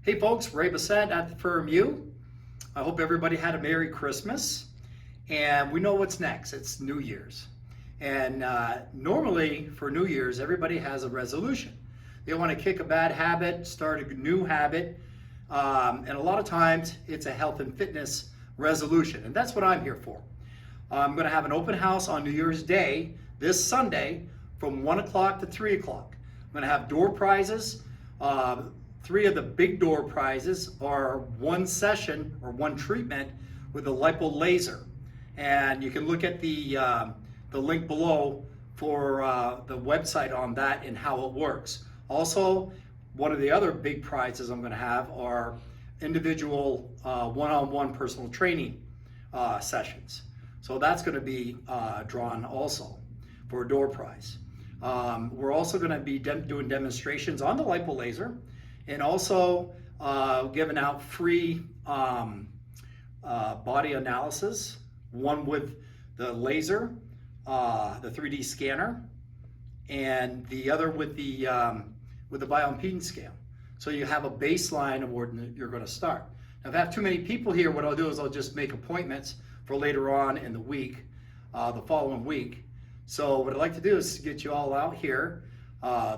Hey folks, Ray Bassett at the Firm U. I hope everybody had a Merry Christmas. And we know what's next. It's New Year's. And normally for New Year's, everybody has a resolution. They want to kick a bad habit, start a new habit. And a lot of times it's a health and fitness resolution. And that's what I'm here for. I'm going to have an open house on New Year's Day, this Sunday, from 1 o'clock to 3 o'clock. I'm going to have door prizes. 3 of the big door prizes are one session or one treatment with a lipo laser. And you can look at the link below for the website on that and how it works. Also, one of the other big prizes I'm going to have are individual one-on-one personal training sessions. So that's going to be drawn also for a door prize. We're also going to be doing demonstrations on the lipo laser and also giving out free body analysis, one with the laser, the 3D scanner, and the other with the bioimpedance scale. So you have a baseline of where you're going to start. Now, if I have too many people here, what I'll do is I'll just make appointments for later on in the week, the following week. So what I'd like to do is get you all out here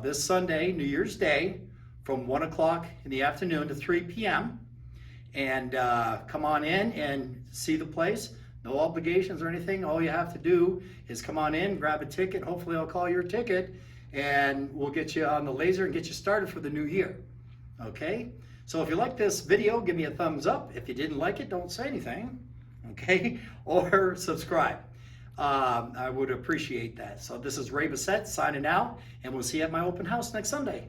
this Sunday, New Year's Day, from 1 o'clock in the afternoon to 3 p.m. And come on in and see the place. No obligations or anything. All you have to do is come on in, grab a ticket. Hopefully I'll call your ticket and we'll get you on the laser and get you started for the new year. Okay? So if you like this video, give me a thumbs up. If you didn't like it, don't say anything. Okay? Or subscribe. I would appreciate that. So this is Ray Bassett signing out, and we'll see you at my open house next Sunday.